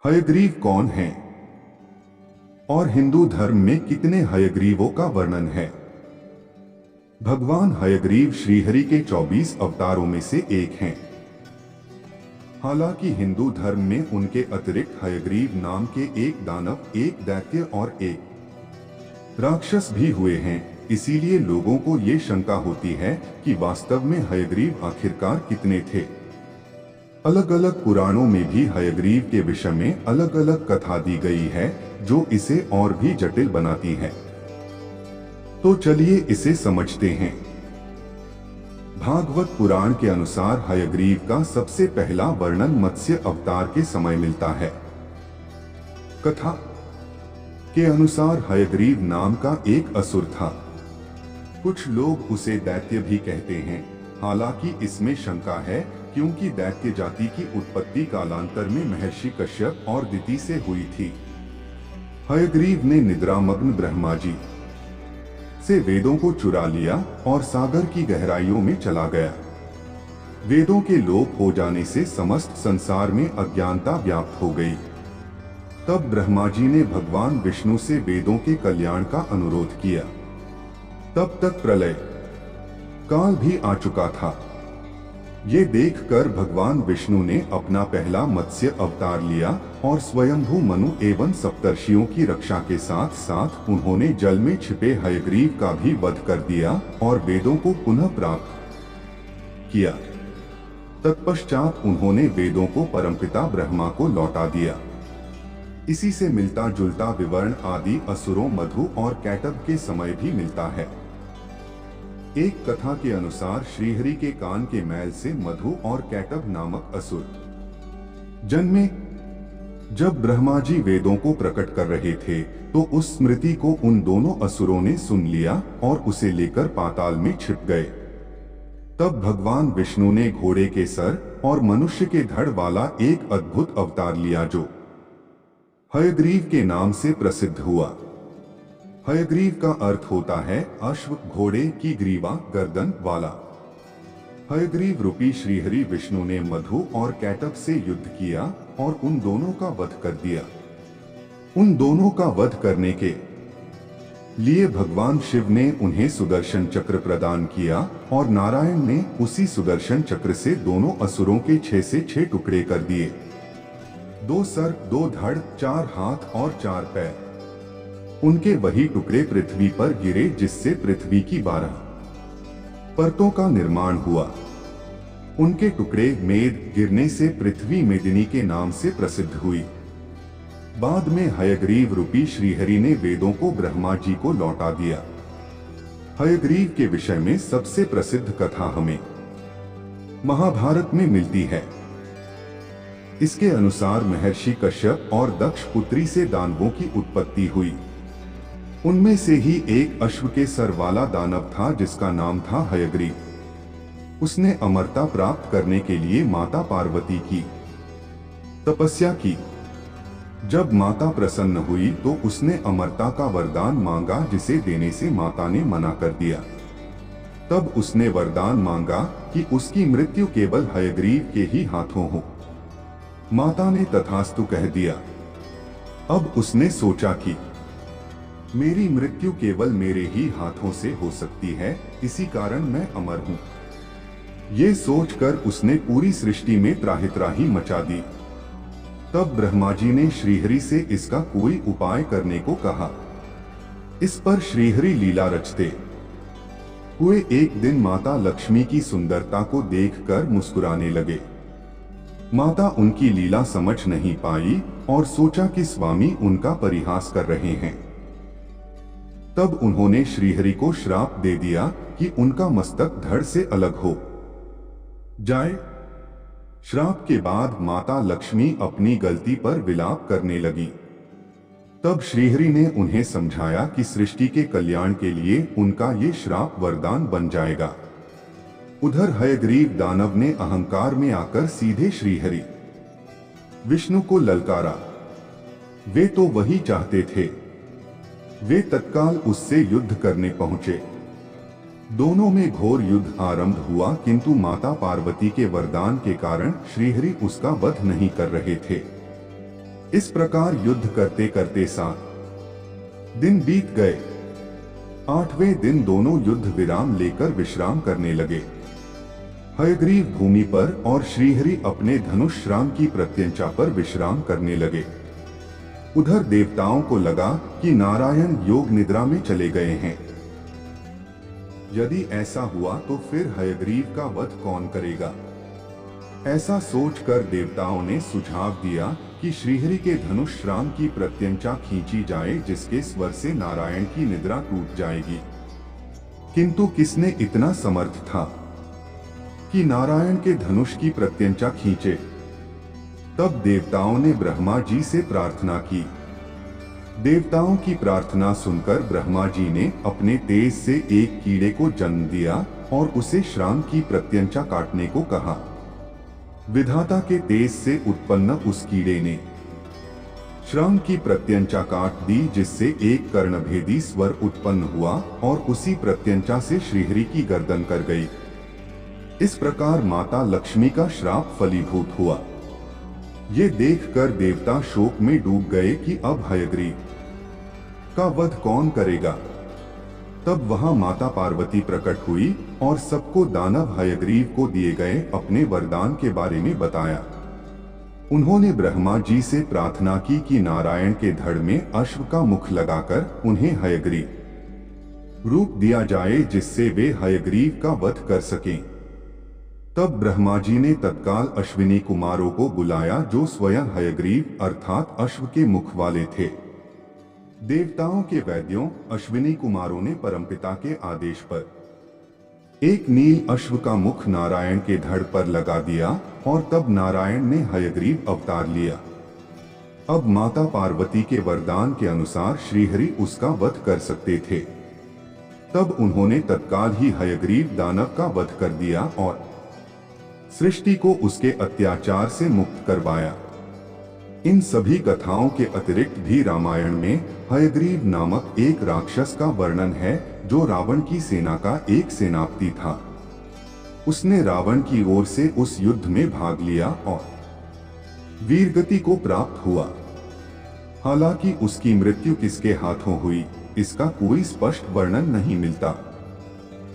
हयग्रीव कौन है और हिंदू धर्म में कितने हयग्रीवों का वर्णन है? भगवान हयग्रीव श्रीहरि के 24 अवतारों में से एक हैं। हालांकि हिंदू धर्म में उनके अतिरिक्त हयग्रीव नाम के एक दानव, एक दैत्य और एक राक्षस भी हुए हैं। इसीलिए लोगों को ये शंका होती है कि वास्तव में हयग्रीव आखिरकार कितने थे। अलग अलग पुराणों में भी हयग्रीव के विषय में अलग अलग कथा दी गई है, जो इसे और भी जटिल बनाती है। तो चलिए इसे समझते हैं। भागवत पुराण के अनुसार हयग्रीव का सबसे पहला वर्णन मत्स्य अवतार के समय मिलता है। कथा के अनुसार हयग्रीव नाम का एक असुर था। कुछ लोग उसे दैत्य भी कहते हैं। हालांकि इसमें शंका है, क्योंकि दैत्य जाति की उत्पत्ति कालांतर में महर्षि कश्यप और दिति से हुई थी। हयग्रीव ने निद्रामग्न ब्रह्मा जी से वेदों को चुरा लिया और सागर की गहराइयों में चला गया। वेदों के लोप हो जाने से समस्त संसार में अज्ञानता व्याप्त हो गई। तब ब्रह्मा जी ने भगवान विष्णु से वेदों के कल्याण का अनुरोध किया। तब तक प्रलय काल भी आ चुका था। ये देखकर भगवान विष्णु ने अपना पहला मत्स्य अवतार लिया और स्वयंभू मनु एवं सप्तर्षियों की रक्षा के साथ साथ उन्होंने जल में छिपे हयग्रीव का भी वध कर दिया और वेदों को पुनः प्राप्त किया। तत्पश्चात उन्होंने वेदों को परमपिता ब्रह्मा को लौटा दिया। इसी से मिलता जुलता विवरण आदि असुरों मधु और कैटभ के समय भी मिलता है। एक कथा के अनुसार श्रीहरि के कान के मैल से मधु और कैटभ नामक असुर जन्मे। जब ब्रह्मा जी वेदों को प्रकट कर रहे थे तो उस स्मृति को उन दोनों असुरों ने सुन लिया और उसे लेकर पाताल में छिप गए। तब भगवान विष्णु ने घोड़े के सर और मनुष्य के धड़ वाला एक अद्भुत अवतार लिया, जो हयग्रीव के नाम से प्रसिद्ध हुआ। हयग्रीव का अर्थ होता है अश्व, घोड़े की ग्रीवा, गर्दन वाला। हयग्रीव रूपी श्रीहरि विष्णु ने मधु और कैटभ से युद्ध किया और उन दोनों का वध कर दिया। उन दोनों का वध करने के लिए भगवान शिव ने उन्हें सुदर्शन चक्र प्रदान किया और नारायण ने उसी सुदर्शन चक्र से दोनों असुरों के 6 से 6 टुकड़े कर दिए। 2 सर, 2 धड़, 4 हाथ और 4 पैर। उनके वही टुकड़े पृथ्वी पर गिरे, जिससे पृथ्वी की 12 परतों का निर्माण हुआ। उनके टुकड़े मेद गिरने से पृथ्वी मेदिनी के नाम से प्रसिद्ध हुई। बाद में हयग्रीव रूपी श्रीहरि ने वेदों को ब्रह्मा जी को लौटा दिया। हयग्रीव के विषय में सबसे प्रसिद्ध कथा हमें महाभारत में मिलती है। इसके अनुसार महर्षि कश्यप और दक्ष पुत्री से दानवों की उत्पत्ति हुई। उनमें से ही एक अश्व के सर वाला दानव था, जिसका नाम था हयग्रीव। उसने अमरता प्राप्त करने के लिए माता पार्वती की तपस्या की। जब माता प्रसन्न हुई तो उसने अमरता का वरदान मांगा, जिसे देने से माता ने मना कर दिया। तब उसने वरदान मांगा कि उसकी मृत्यु केवल हयग्रीव के ही हाथों हो। माता ने तथास्तु कह दिया। अब उसने सोचा कि मेरी मृत्यु केवल मेरे ही हाथों से हो सकती है, इसी कारण मैं अमर हूं। ये सोचकर उसने पूरी सृष्टि में त्राहि मचा दी। तब ब्रह्मा जी ने श्रीहरि से इसका कोई उपाय करने को कहा। इस पर श्रीहरि लीला रचते हुए एक दिन माता लक्ष्मी की सुंदरता को देखकर मुस्कुराने लगे। माता उनकी लीला समझ नहीं पाई और सोचा कि स्वामी उनका परिहास कर रहे हैं। तब उन्होंने श्रीहरि को श्राप दे दिया कि उनका मस्तक धड़ से अलग हो जाए। श्राप के बाद माता लक्ष्मी अपनी गलती पर विलाप करने लगी। तब श्रीहरि ने उन्हें समझाया कि सृष्टि के कल्याण के लिए उनका ये श्राप वरदान बन जाएगा। उधर हयग्रीव दानव ने अहंकार में आकर सीधे श्रीहरि विष्णु को ललकारा। वे तो वही चाहते थे। वे तत्काल उससे युद्ध करने पहुंचे। दोनों में घोर युद्ध आरंभ हुआ, किंतु माता पार्वती के वरदान के कारण श्रीहरि उसका वध नहीं कर रहे थे। इस प्रकार युद्ध करते करते 7 दिन बीत गए। 8वें दिन दोनों युद्ध विराम लेकर विश्राम करने लगे। हयग्रीव भूमि पर और श्रीहरि अपने धनुष श्राम की प्रत्यंचा पर विश्राम करने लगे। उधर देवताओं को लगा कि नारायण योग निद्रा में चले गए हैं। यदि ऐसा हुआ तो फिर हयग्रीव का वध कौन करेगा? ऐसा सोचकर देवताओं ने सुझाव दिया कि श्रीहरि के धनुष श्राम की प्रत्यंचा खींची जाए, जिसके स्वर से नारायण की निद्रा टूट जाएगी। किंतु किसने इतना समर्थ था कि नारायण के धनुष की प्रत्यंचा खींचे? तब देवताओं ने ब्रह्मा जी से प्रार्थना की। देवताओं की प्रार्थना सुनकर ब्रह्मा जी ने अपने तेज से एक कीड़े को जन्म दिया और उसे श्राम की प्रत्यंचा काटने को कहा। विधाता के तेज से उत्पन्न उस कीड़े ने श्राम की प्रत्यंचा काट दी, जिससे एक कर्णभेदी स्वर उत्पन्न हुआ और उसी प्रत्यंचा से श्रीहरि की गर्दन कर गई। इस प्रकार माता लक्ष्मी का श्राप फलीभूत हुआ। ये देखकर देवता शोक में डूब गए कि अब हयग्रीव का वध कौन करेगा। तब वहां माता पार्वती प्रकट हुई और सबको दानव हयग्रीव को दिए गए अपने वरदान के बारे में बताया। उन्होंने ब्रह्मा जी से प्रार्थना की कि नारायण के धड़ में अश्व का मुख लगाकर उन्हें हयग्रीव रूप दिया जाए, जिससे वे हयग्रीव का वध कर सकें। तब ब्रह्मा जी ने तत्काल अश्विनी कुमारों को बुलाया, जो स्वयं हयग्रीव अर्थात अश्व के मुख वाले थे। देवताओं के वैद्यों अश्विनी कुमारों ने परमपिता के आदेश पर एक नील अश्व का मुख नारायण के धड़ पर लगा दिया और तब नारायण ने हयग्रीव अवतार लिया। अब माता पार्वती के वरदान के अनुसार श्रीहरि उसका वध कर सकते थे। तब उन्होंने तत्काल ही हयग्रीव दानव का वध कर दिया और सृष्टि को उसके अत्याचार से मुक्त करवाया। इन सभी कथाओं के अतिरिक्त भी रामायण में हयग्रीव नामक एक राक्षस का वर्णन है, जो रावण की सेना का एक सेनापति था। उसने रावण की ओर से उस युद्ध में भाग लिया और वीरगति को प्राप्त हुआ। हालांकि उसकी मृत्यु किसके हाथों हुई, इसका कोई स्पष्ट वर्णन नहीं मिलता।